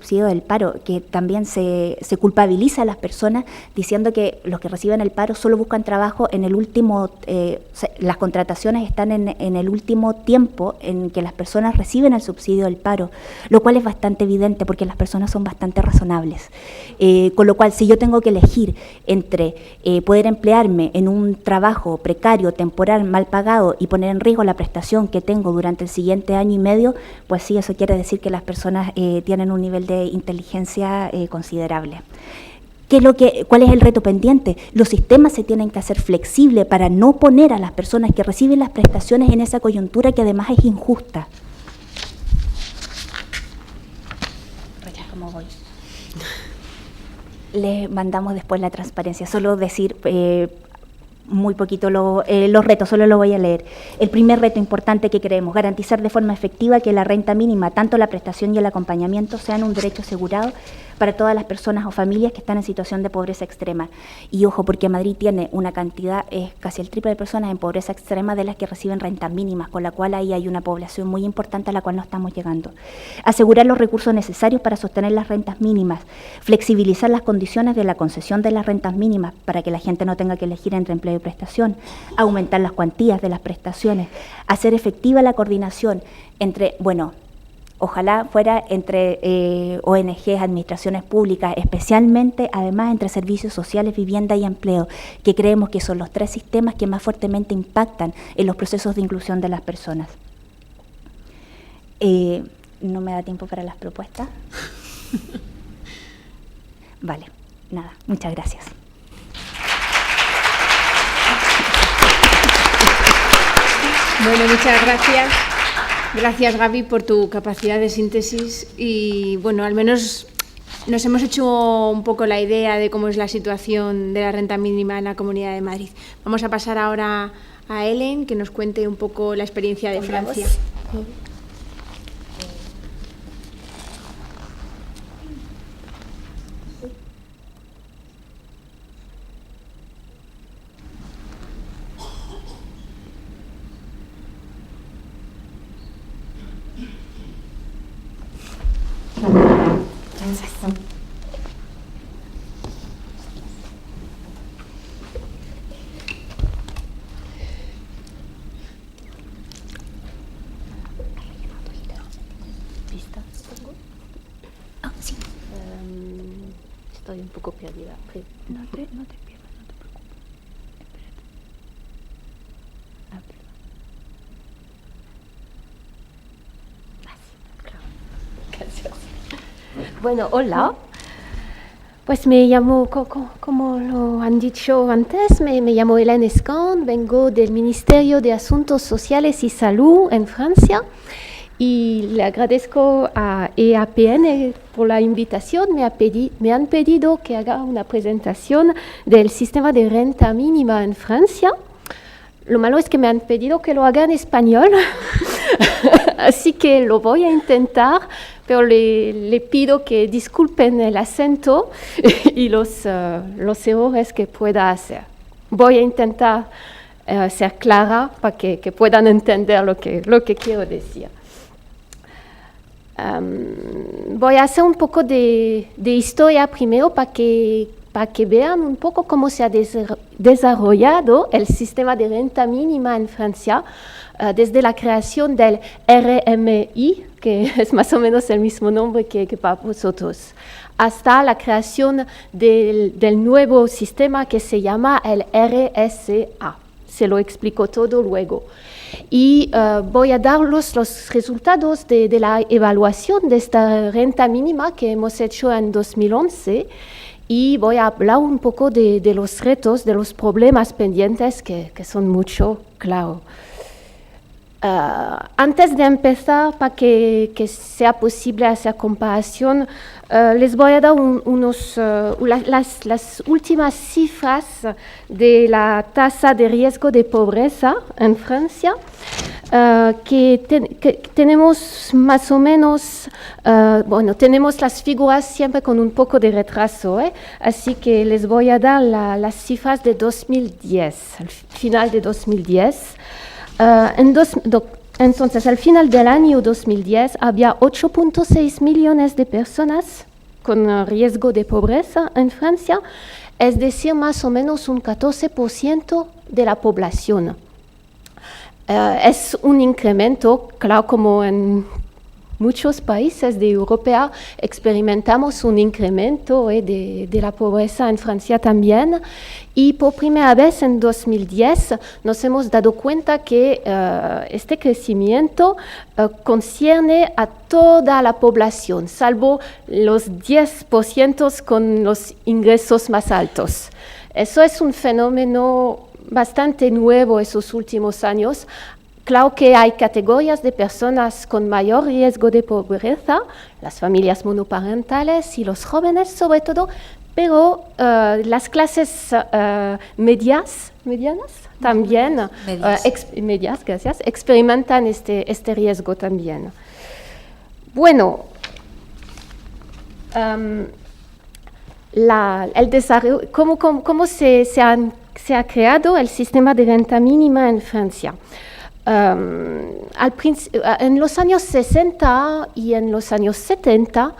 subsidio del paro, que también se culpabiliza a las personas diciendo que los que reciben el paro solo buscan trabajo en el último, las contrataciones están en el último tiempo en que las personas reciben el subsidio del paro, lo cual es bastante evidente porque las personas son bastante razonables. Con lo cual, si yo tengo que elegir entre poder emplearme en un trabajo precario, temporal, mal pagado y poner en riesgo la prestación que tengo durante el siguiente año y medio, pues sí, eso quiere decir que las personas tienen un nivel de inteligencia considerable. ¿Cuál es el reto pendiente? Los sistemas se tienen que hacer flexibles para no poner a las personas que reciben las prestaciones en esa coyuntura que además es injusta. ¿Cómo voy? Les mandamos después la transparencia. Solo decir muy poquito los retos, solo lo voy a leer. El primer reto importante que creemos, garantizar de forma efectiva que la renta mínima, tanto la prestación y el acompañamiento, sean un derecho asegurado para todas las personas o familias que están en situación de pobreza extrema. Y ojo, porque Madrid tiene una cantidad, es casi el triple de personas en pobreza extrema de las que reciben rentas mínimas, con la cual ahí hay una población muy importante a la cual no estamos llegando. Asegurar los recursos necesarios para sostener las rentas mínimas, flexibilizar las condiciones de la concesión de las rentas mínimas para que la gente no tenga que elegir entre empleo y prestación, aumentar las cuantías de las prestaciones, hacer efectiva la coordinación entre, ojalá fuera entre ONGs, administraciones públicas, especialmente, además, entre servicios sociales, vivienda y empleo, que creemos que son los tres sistemas que más fuertemente impactan en los procesos de inclusión de las personas. No me da tiempo para las propuestas. Vale, nada, muchas gracias. Bueno, muchas gracias. Gracias, Gaby, por tu capacidad de síntesis y, al menos nos hemos hecho un poco la idea de cómo es la situación de la renta mínima en la Comunidad de Madrid. Vamos a pasar ahora a Ellen, que nos cuente un poco la experiencia de Francia. Estoy un poco perdida. No te pierdas, no te preocupes. Espérate. Gracias. Bueno, hola. Pues me llamo, como lo han dicho antes, me llamo Hélène Escand, vengo del Ministerio de Asuntos Sociales y Salud en Francia. Y le agradezco a EAPN por la invitación. Me han pedido que haga una presentación del sistema de renta mínima en Francia. Lo malo es que me han pedido que lo haga en español, así que lo voy a intentar, pero le pido que disculpen el acento y los errores que pueda hacer. Voy a intentar ser clara para que puedan entender lo que quiero decir. Voy a hacer un poco de historia primero para que vean un poco cómo se ha desarrollado el sistema de renta mínima en Francia desde la creación del RMI, que es más o menos el mismo nombre que para vosotros, hasta la creación del nuevo sistema que se llama el RSA. Se lo explico todo luego. Y voy a dar los resultados de la evaluación de esta renta mínima que hemos hecho en 2011 y voy a hablar un poco de los retos, de los problemas pendientes que son mucho, claro. Antes de empezar, para que sea posible hacer comparación, les voy a dar las últimas cifras de la tasa de riesgo de pobreza en Francia, que tenemos más o menos, tenemos las figuras siempre con un poco de retraso, así que les voy a dar las cifras de 2010, al final de 2010. Entonces, al final del año 2010 había 8.6 millones de personas con riesgo de pobreza en Francia, es decir, más o menos un 14% de la población. Es un incremento, claro, como en muchos países de Europa experimentamos un incremento de la pobreza en Francia también, y por primera vez en 2010 nos hemos dado cuenta que este crecimiento concierne a toda la población, salvo los 10% con los ingresos más altos. Eso es un fenómeno bastante nuevo esos últimos años. Claro que hay categorías de personas con mayor riesgo de pobreza, las familias monoparentales y los jóvenes sobre todo, pero las clases medianas también, medias, gracias, experimentan este riesgo también. Bueno, el desarrollo, ¿cómo se ha creado el sistema de renta mínima en Francia? En los años 60 y en los años 70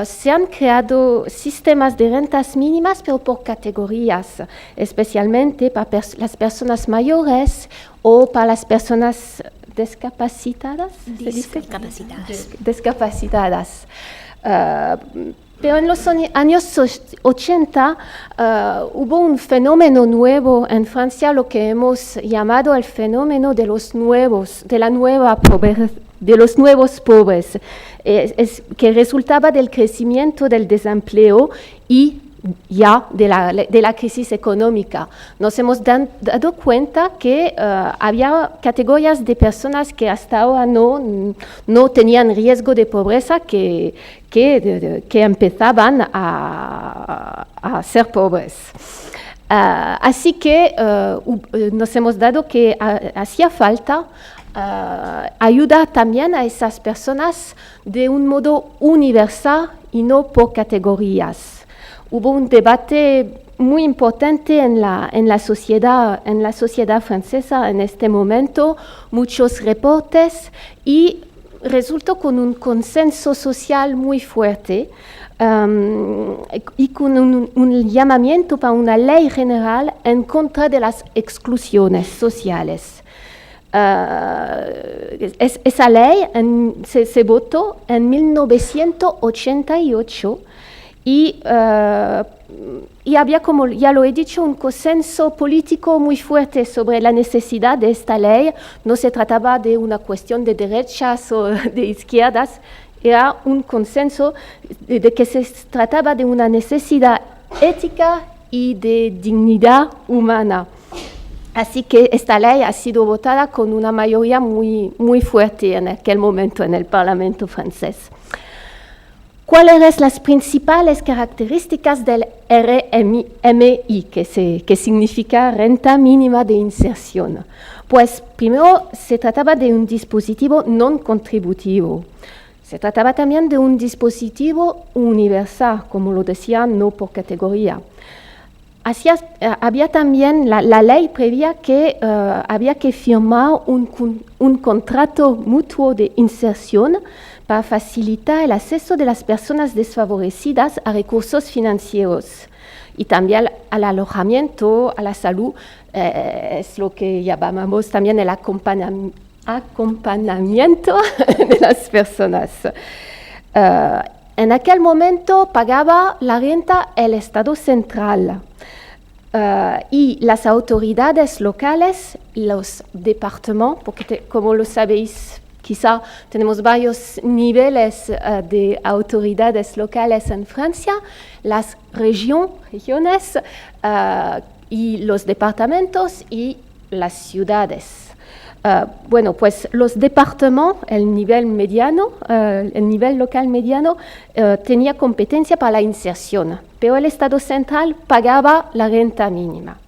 se han creado sistemas de rentas mínimas, pero por categorías, especialmente para las personas mayores o para las personas discapacitadas. Discapacitadas. Pero en los años 80 hubo un fenómeno nuevo en Francia, lo que hemos llamado el fenómeno de los nuevos pobres, que resultaba del crecimiento del desempleo y ya de la crisis económica. Nos hemos dado cuenta que había categorías de personas que hasta ahora no tenían riesgo de pobreza que empezaban a ser pobres. Así que nos hemos dado que hacía falta ayudar también a esas personas de un modo universal y no por categorías. Hubo un debate muy importante en la sociedad francesa en este momento, muchos reportes, y resultó con un consenso social muy fuerte y con un llamamiento para una ley general en contra de las exclusiones sociales. Esa ley se votó en 1988 y había, como ya lo he dicho, un consenso político muy fuerte sobre la necesidad de esta ley. No se trataba de una cuestión de derechas o de izquierdas, era un consenso de que se trataba de una necesidad ética y de dignidad humana. Así que esta ley ha sido votada con una mayoría muy, muy fuerte en aquel momento en el Parlamento francés. ¿Cuáles eran las principales características del RMI, que significa Renta Mínima de Inserción? Pues primero se trataba de un dispositivo no contributivo. Se trataba también de un dispositivo universal, como lo decía, no por categoría. Había también, la ley previa que había que firmar un contrato mutuo de inserción para facilitar el acceso de las personas desfavorecidas a recursos financieros y también al alojamiento, a la salud, es lo que llamamos también el acompañamiento de las personas. En aquel momento pagaba la renta el Estado central y las autoridades locales, los departamentos, porque como lo sabéis, quizá tenemos varios niveles de autoridades locales en Francia, las regiones y los departamentos y las ciudades. Bueno, pues los departamentos, el nivel local mediano, tenía competencia para la inserción, pero el Estado central pagaba la renta mínima.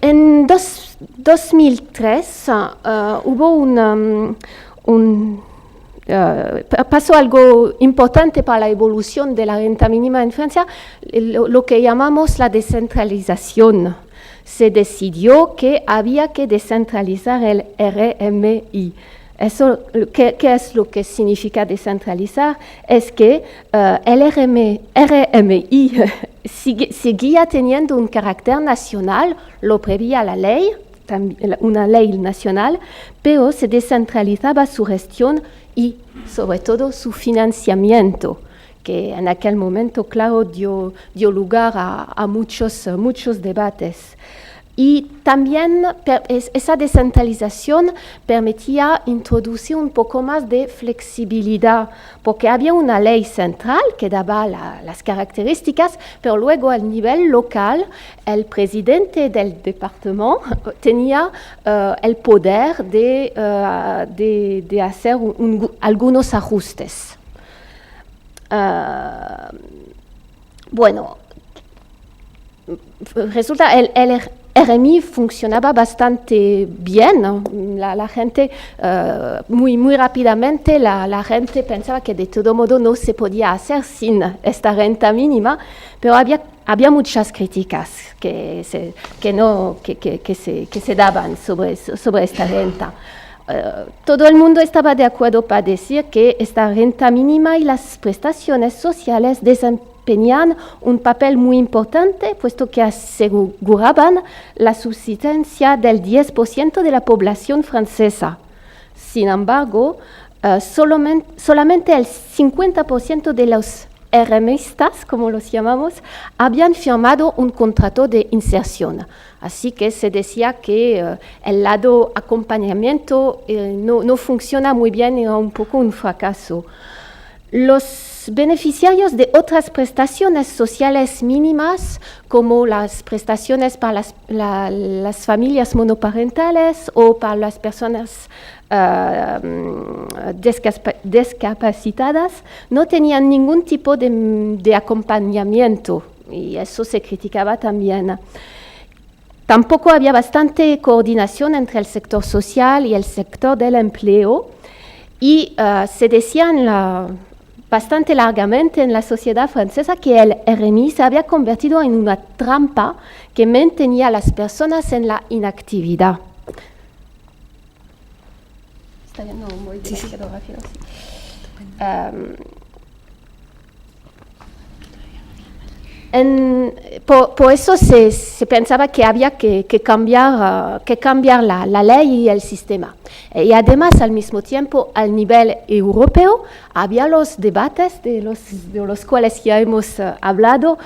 En 2003 hubo pasó algo importante para la evolución de la renta mínima en Francia, lo que llamamos la descentralización. Se decidió que había que descentralizar el RMI. Eso, ¿qué es lo que significa descentralizar? Es que el RMI seguía teniendo un carácter nacional, lo prevía la ley, una ley nacional, pero se descentralizaba su gestión y sobre todo su financiamiento, que en aquel momento, claro, dio lugar a muchos debates. Y también esa descentralización permitía introducir un poco más de flexibilidad, porque había una ley central que daba las características, pero luego al nivel local, el presidente del departamento tenía el poder de hacer algunos ajustes. Bueno, resulta el RMI funcionaba bastante bien, ¿no? La gente, muy rápidamente, la gente pensaba que de todo modo no se podía hacer sin esta renta mínima, pero había muchas críticas que se daban sobre esta renta. Todo el mundo estaba de acuerdo para decir que esta renta mínima y las prestaciones sociales desempeñan un papel muy importante, puesto que aseguraban la subsistencia del 10% de la población francesa. Sin embargo, solamente el 50% de los RMistas, como los llamamos, habían firmado un contrato de inserción. Así que se decía que el lado acompañamiento no funciona muy bien, era un poco un fracaso. Los beneficiarios de otras prestaciones sociales mínimas, como las prestaciones para las familias monoparentales o para las personas discapacitadas, no tenían ningún tipo de acompañamiento, y eso se criticaba también. Tampoco había bastante coordinación entre el sector social y el sector del empleo, y se decían bastante largamente en la sociedad francesa que el RMI se había convertido en una trampa que mantenía a las personas en la inactividad. Está bien, no voy demasiado rápido. Por eso se pensaba que había que cambiar la ley y el sistema. Y además, al mismo tiempo, al nivel europeo, había los debates de los cuales ya hemos hablado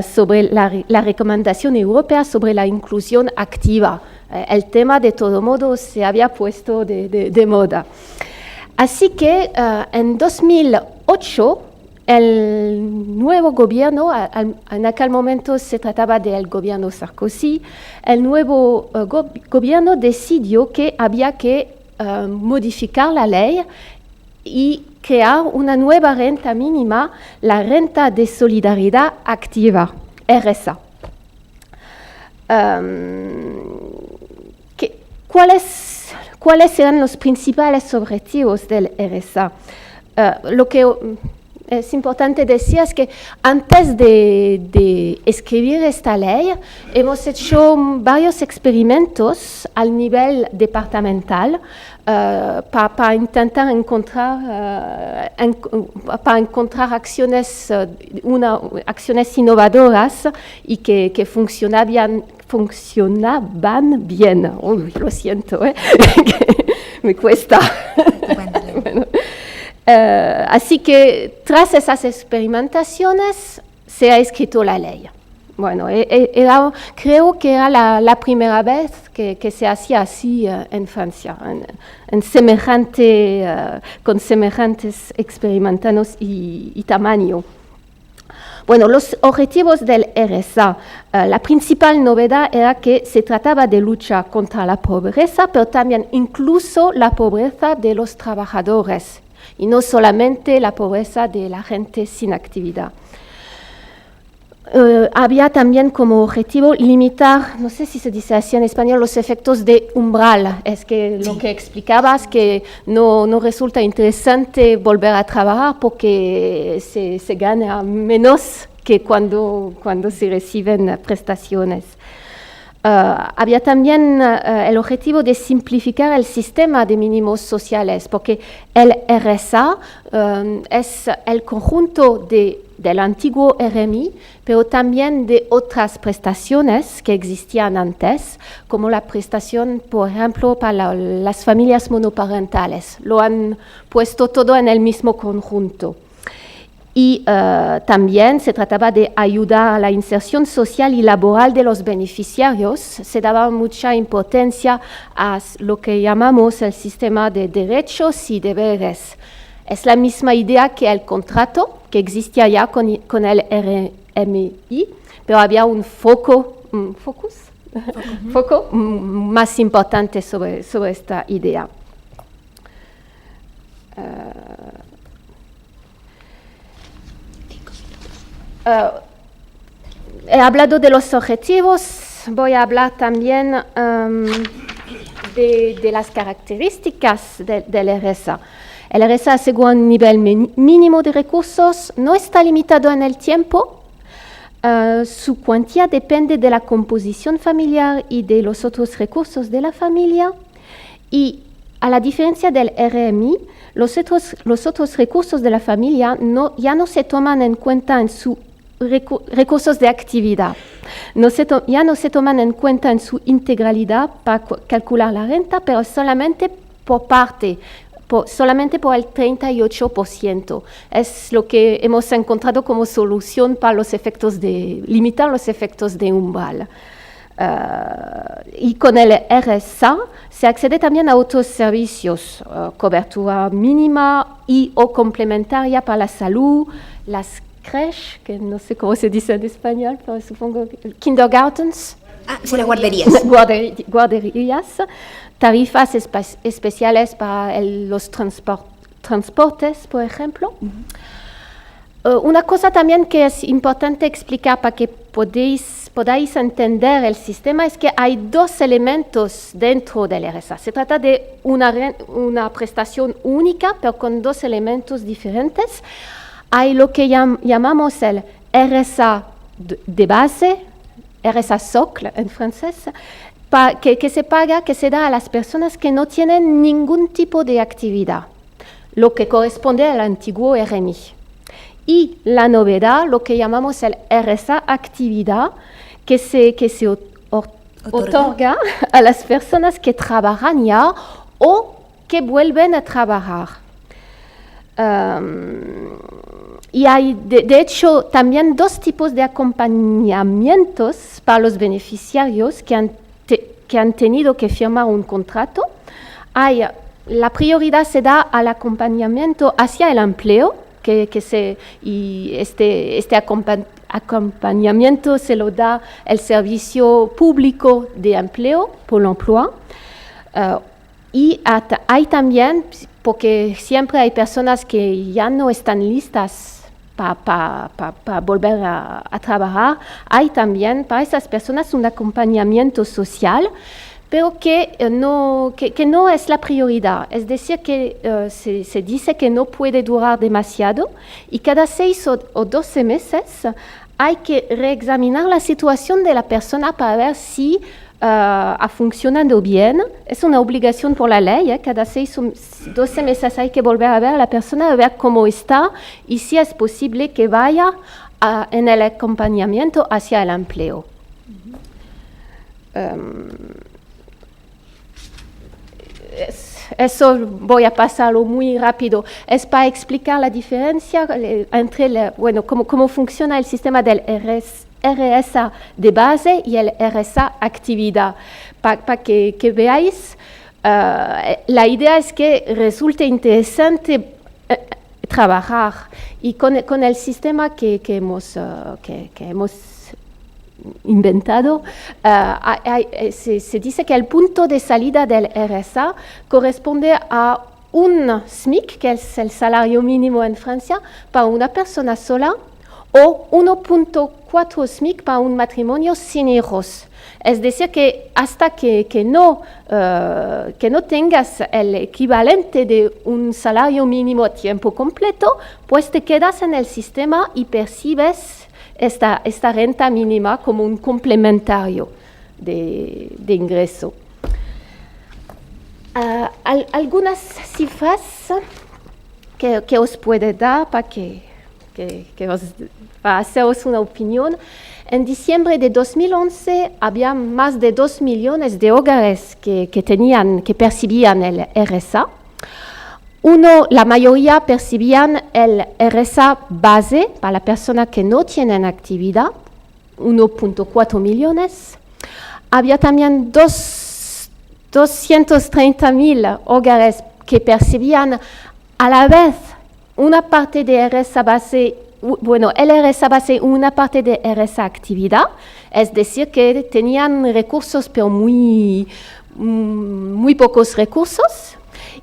sobre la recomendación europea sobre la inclusión activa. El tema, de todo modo, se había puesto de moda. Así que en 2008, el nuevo gobierno, en aquel momento se trataba del gobierno Sarkozy, el nuevo gobierno decidió que había que modificar la ley y crear una nueva renta mínima, la renta de solidaridad activa, RSA. ¿Cuáles eran los principales objetivos del RSA? Lo que es importante decir es que antes de escribir esta ley, hemos hecho varios experimentos al nivel departamental para intentar encontrar acciones innovadoras y que funcionaban bien. Uy, lo siento, me cuesta. Bueno. Así que tras esas experimentaciones se ha escrito la ley. Bueno, creo que era la primera vez que se hacía así en Francia, con semejantes experimentos y tamaño. Bueno, los objetivos del RSA, la principal novedad era que se trataba de lucha contra la pobreza, pero también incluso la pobreza de los trabajadores, y no solamente la pobreza de la gente sin actividad. había también como objetivo limitar, no sé si se dice así en español, los efectos de umbral. Es que lo que explicabas, que no resulta interesante volver a trabajar porque se gana menos que cuando se reciben prestaciones. Había también el objetivo de simplificar el sistema de mínimos sociales, porque el RSA es el conjunto del antiguo RMI, pero también de otras prestaciones que existían antes, como la prestación, por ejemplo, para las familias monoparentales. Lo han puesto todo en el mismo conjunto. Y también se trataba de ayudar a la inserción social y laboral de los beneficiarios. Se daba mucha importancia a lo que llamamos el sistema de derechos y deberes. Es la misma idea que el contrato que existía ya con el RMI, pero había un foco más importante sobre esta idea. He hablado de los objetivos, voy a hablar también de las características del RSA. El RSA asegura un nivel mínimo de recursos, no está limitado en el tiempo, su cuantía depende de la composición familiar y de los otros recursos de la familia, y a la diferencia del RMI, los otros recursos de la familia ya no se toman en cuenta en su recursos de actividad. Ya no se toman en cuenta en su integralidad para calcular la renta, pero solamente por parte, solamente por el 38%. Es lo que hemos encontrado como solución para limitar los efectos de umbral. Y con el RSA se accede también a otros servicios, cobertura mínima y o complementaria para la salud, las creches, que no sé cómo se dice en español, pero supongo que kindergartens. Sí, las guarderías. Guarderías, tarifas especiales para los transportes, por ejemplo. Una cosa también que es importante explicar para que podáis entender el sistema es que hay dos elementos dentro del RSA. Se trata de una prestación única, pero con dos elementos diferentes. Hay lo que llamamos el RSA de base, RSA socle en francés, que se paga, que se da a las personas que no tienen ningún tipo de actividad, lo que corresponde al antiguo RMI. Y la novedad, lo que llamamos el RSA actividad, que se otorga a las personas que trabajan ya o que vuelven a trabajar. Y hay, de hecho, también dos tipos de acompañamientos para los beneficiarios que han tenido que firmar un contrato. La prioridad se da al acompañamiento hacia el empleo, y este acompañamiento se lo da el Servicio Público de Empleo, Pôle emploi. Y hay también, porque siempre hay personas que ya no están listas para volver a trabajar, hay también para esas personas un acompañamiento social, pero que no es la prioridad. Es decir, que se dice que no puede durar demasiado y cada 6 o 12 meses hay que reexaminar la situación de la persona para ver si ha funcionado bien. Es una obligación por la ley, cada 6 o 12 meses hay que volver a ver a la persona, a ver cómo está y si es posible que vaya en el acompañamiento hacia el empleo. Eso voy a pasarlo muy rápido. Es para explicar la diferencia entre cómo funciona el sistema del RSA de base y el RSA actividad. Para que veáis, la idea es que resulte interesante trabajar. Y con el sistema que hemos inventado, se dice que el punto de salida del RSA corresponde a un SMIC, que es el salario mínimo en Francia, para una persona sola, o 1.4 SMIC para un matrimonio sin hijos. Es decir, que hasta que no tengas el equivalente de un salario mínimo a tiempo completo, pues te quedas en el sistema y percibes esta renta mínima como un complementario de ingreso. Algunas cifras que os puedo dar para para haceros una opinión. En diciembre de 2011 había más de 2 millones de hogares que percibían el RSA. La mayoría percibían el RSA base para la persona que no tienen actividad, 1.4 millones. Había también 230.000 hogares que percibían a la vez una parte de RSA base, el RSA base y una parte de RSA actividad, es decir, que tenían recursos, pero muy pocos recursos,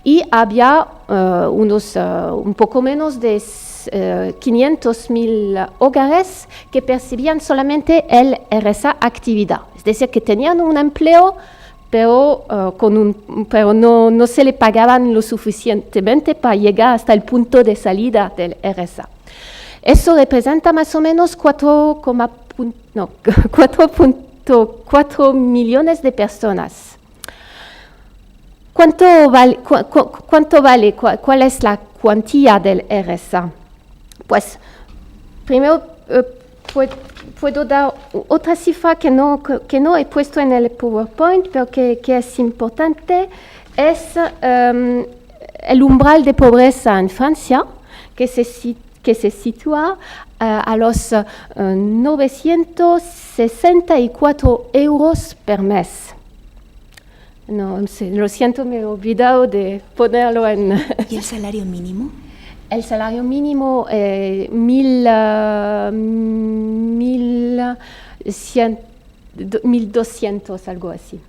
y había un poco menos de 500.000 hogares que percibían solamente el RSA actividad, es decir, que tenían un empleo, pero no se le pagaban lo suficientemente para llegar hasta el punto de salida del RSA. Eso representa más o menos 4.4 millones de personas. ¿Cuánto vale? ¿Cuál es la cuantía del RSA? Pues, primero puedo dar otra cifra que no he puesto en el PowerPoint, pero que es importante, es el umbral de pobreza en Francia, que se sitúa a los 964 euros por mes. No, lo siento, me he olvidado de ponerlo en... ¿Y el salario mínimo? El salario mínimo 1.200, algo así.